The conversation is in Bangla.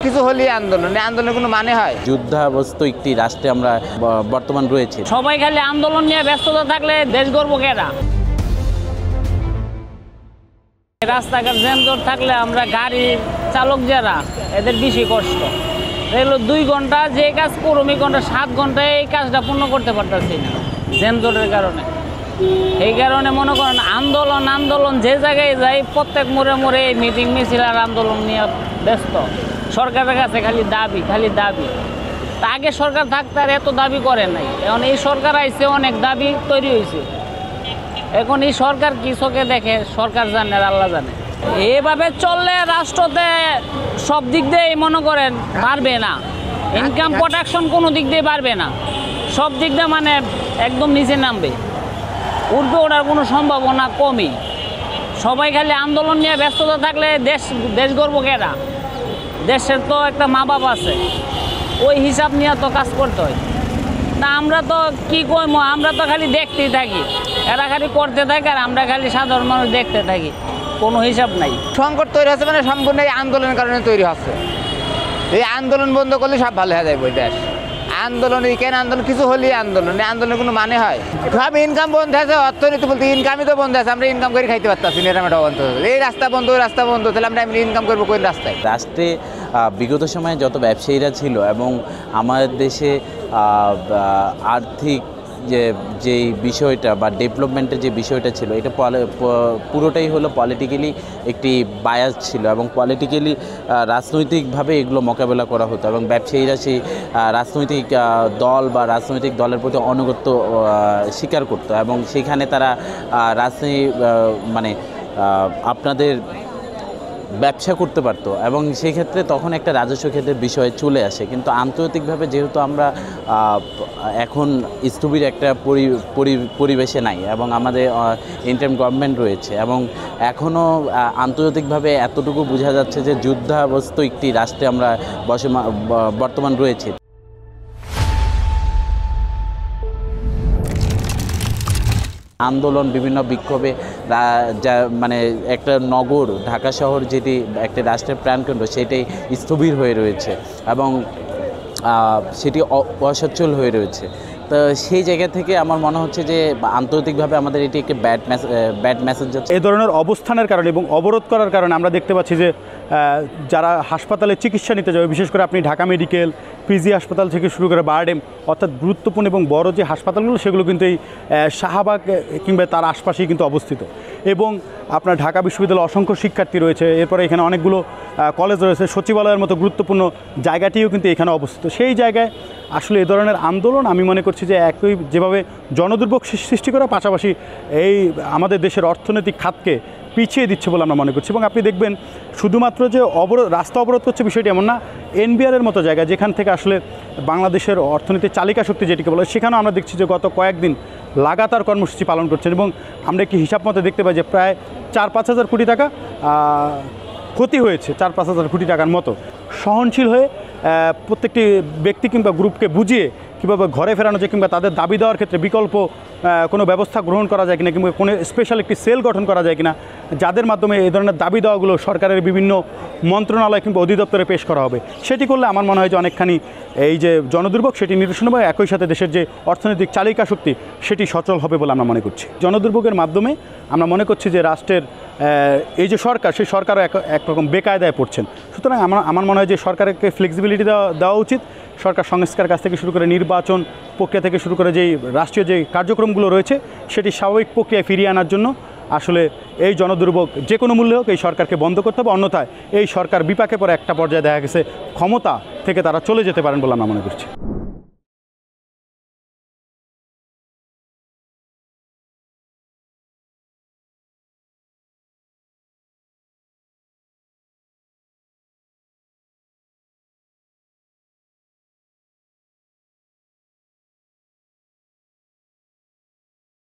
কিছু হলেই আন্দোলন, এই আন্দোলনের কোনো মানে হয়? যুদ্ধাবস্থ একটি রাষ্ট্রে আমরা বর্তমান রয়েছে। সবাই খালি আন্দোলন নিয়ে ব্যস্ততা থাকলে দেশ গর্ব কেনা। রাস্তাঘাট জ্যামজট থাকলে আমরা গাড়ি চালক যারা এদের বেশি কষ্ট। এগুলো 2 ঘন্টা যে কাজ করুম এই ঘন্টা 7 ঘন্টায় এই কাজটা পূর্ণ করতে পারতেছি না জ্যামজটের কারণে। এই কারণে মনে করেন আন্দোলন যে জায়গায় যাই প্রত্যেক মোড়ে মিটিং মিছিল আর আন্দোলন নিয়ে ব্যস্ত। সরকারের কাছে খালি দাবি। তা আগে সরকার থাকতে আর এত দাবি করে নাই, এখন এই সরকার আইছে অনেক দাবি তৈরি হয়েছে। এখন এই সরকার কি চোখে দেখে সরকার জানে আর আল্লাহ জানে। এভাবে চললে রাষ্ট্রতে সব দিক দিয়ে মনে করেন পারবে না, ইনকাম প্রোটেকশন কোনো দিক দিয়ে পারবে না, সব দিক দিয়ে মানে একদম নিচে নামবে, উঠবে ওঠার কোনো সম্ভাবনা কমই। সবাই খালি আন্দোলন নিয়ে ব্যস্ততা থাকলে দেশ গর্ব কেনা। দেশের তো একটা মা বাপ আছে, ওই হিসাব নিয়ে তো কাজ করতে হয়। তা আমরা তো কি কইমো, আমরা তো খালি দেখতেই থাকি, এরা খালি করতে থাকে আর আমরা খালি সাধারণ মানুষ দেখতে থাকি, কোনো হিসাব নাই। সংকট তৈরি হচ্ছে মানে সম্পূর্ণ এই আন্দোলনের কারণে তৈরি হচ্ছে। এই আন্দোলন বন্ধ করলে সব ভালো হয়ে যাবে দেশ। আন্দোলন কেন আন্দোলন, কিছু হলেই আন্দোলন, এই আন্দোলনের কোনো মানে হয়? সব ইনকাম বন্ধ আছে, অর্থনীতি বলতে ইনকামই তো বন্ধ আছে, আমরা ইনকাম করে খাইতে পারতেছি না, এটা বন্ধ। এই রাস্তা বন্ধ, ওই রাস্তা বন্ধ, তাহলে আমরা ইনকাম করবো কোন রাস্তায়? রাষ্ট্রে বিগত সময়ে যত ব্যবসায়ীরা ছিল এবং আমাদের দেশে আর্থিক যেই বিষয়টা বা ডেভেলপমেন্টের যে বিষয়টা ছিল, এটা পুরোটাই হলো পলিটিক্যালি একটি বায়াস ছিল এবং পলিটিক্যালি রাজনৈতিকভাবে এগুলো মোকাবেলা করা হতো এবং ব্যবসায়ীরা সেই রাজনৈতিক দল বা রাজনৈতিক দলের প্রতি আনুগত্য স্বীকার করতো এবং সেখানে তারা রাজনৈতিক মানে আপনাদের ব্যবসা করতে পারতো এবং সেই ক্ষেত্রে তখন একটা রাজস্ব ক্ষেত্রের বিষয় চলে আসে। কিন্তু আন্তর্জাতিকভাবে যেহেতু আমরা এখন স্থবির একটা পরিবেশে নাই এবং আমাদের ইন্টারিম গভর্নমেন্ট রয়েছে এবং এখনও আন্তর্জাতিকভাবে এতটুকু বোঝা যাচ্ছে যে যুদ্ধাবস্থ একটি রাষ্ট্রে আমরা বর্তমান রয়েছে। আন্দোলন বিভিন্ন বিক্ষোভে মানে একটা নগর ঢাকা শহর যেটি একটা রাষ্ট্রের প্রাণকেন্দ্র সেটাই স্থবির হয়ে রয়েছে এবং সেটি অসচ্ছল হয়ে রয়েছে। তো সেই জায়গা থেকে আমার মনে হচ্ছে যে আন্তর্জাতিকভাবে আমাদের এটি একটি ব্যাড মেসেজ যাচ্ছে। এই ধরনের অবস্থানের কারণে এবং অবরোধ করার কারণে আমরা দেখতে পাচ্ছি যে যারা হাসপাতালে চিকিৎসা নিতে যাবে, বিশেষ করে আপনি ঢাকা মেডিকেল, পিজি হাসপাতাল থেকে শুরু করে বারডেম, অর্থাৎ গুরুত্বপূর্ণ এবং বড় যে হাসপাতালগুলো সেগুলো কিন্তু এই শাহবাগ কিংবা তার আশপাশেই কিন্তু অবস্থিত। এবং আপনার ঢাকা বিশ্ববিদ্যালয়ে অসংখ্য শিক্ষার্থী রয়েছে, এরপরে এখানে অনেকগুলো কলেজ রয়েছে, সচিবালয়ের মতো গুরুত্বপূর্ণ জায়গাটিও কিন্তু এখানে অবস্থিত। সেই জায়গায় আসলে এই ধরনের আন্দোলন আমি মনে করছি যে একই যেভাবে জনদুর্ভোগ সৃষ্টি করার পাশাপাশি এই আমাদের দেশের অর্থনৈতিক খাতকে পিছিয়ে দিচ্ছে বলে আমরা মনে করছি। এবং আপনি দেখবেন শুধুমাত্র যে রাস্তা অবরোধ করছে বিষয়টি এমন না, এনবিআরের মতো জায়গা যেখান থেকে আসলে বাংলাদেশের অর্থনীতির চালিকা শক্তি যেটিকে বলে, সেখানেও আমরা দেখছি যে গত কয়েকদিন লাগাতার কর্মসূচি পালন করছেন এবং আমরা একটি হিসাব মতো দেখতে পাই যে প্রায় 4-5 হাজার কোটি টাকা ক্ষতি হয়েছে, 4-5 হাজার কোটি টাকার মতো। সহনশীল হয়ে প্রত্যেকটি ব্যক্তি কিংবা গ্রুপকে বুঝিয়ে কীভাবে ঘরে ফেরানো যায় কিংবা তাদের দাবি দেওয়ার ক্ষেত্রে বিকল্প কোনো ব্যবস্থা গ্রহণ করা যায় কিনা কিংবা কোনো স্পেশাল একটি সেল গঠন করা যায় কিনা, যাদের মাধ্যমে এই ধরনের দাবি দেওয়াগুলো সরকারের বিভিন্ন মন্ত্রণালয় কিংবা অধিদপ্তরে পেশ করা হবে, সেটি করলে আমার মনে হয় যে অনেকখানি এই যে জনদুর্ভোগ সেটি নিরসন হবে, একই সাথে দেশের যে অর্থনৈতিক চালিকা শক্তি সেটি সচল হবে বলে আমরা মনে করছি। জনদুর্ভোগের মাধ্যমে আমরা মনে করছি যে রাষ্ট্রের এই যে সরকার, সেই সরকারও একরকম বেকায়দায় পড়ছেন। সুতরাং আমার মনে হয় যে সরকারকে ফ্লেক্সিবিলিটি দেওয়া উচিত। সরকার সংস্কার কাছ থেকে শুরু করে নির্বাচন প্রক্রিয়া থেকে শুরু করে যেই রাষ্ট্রীয় যে কার্যক্রমগুলো রয়েছে সেটি স্বাভাবিক প্রক্রিয়ায় ফিরিয়ে আনার জন্য আসলে এই জনদুর্ভোগ যে কোনো মূল্যে হোক এই সরকারকে বন্ধ করতে হবে, অন্যথায় এই সরকার বিপাকে পরে একটা পর্যায়ে দেখা গেছে ক্ষমতা থেকে তারা চলে যেতে পারেন বলে আমরা মনে করছি।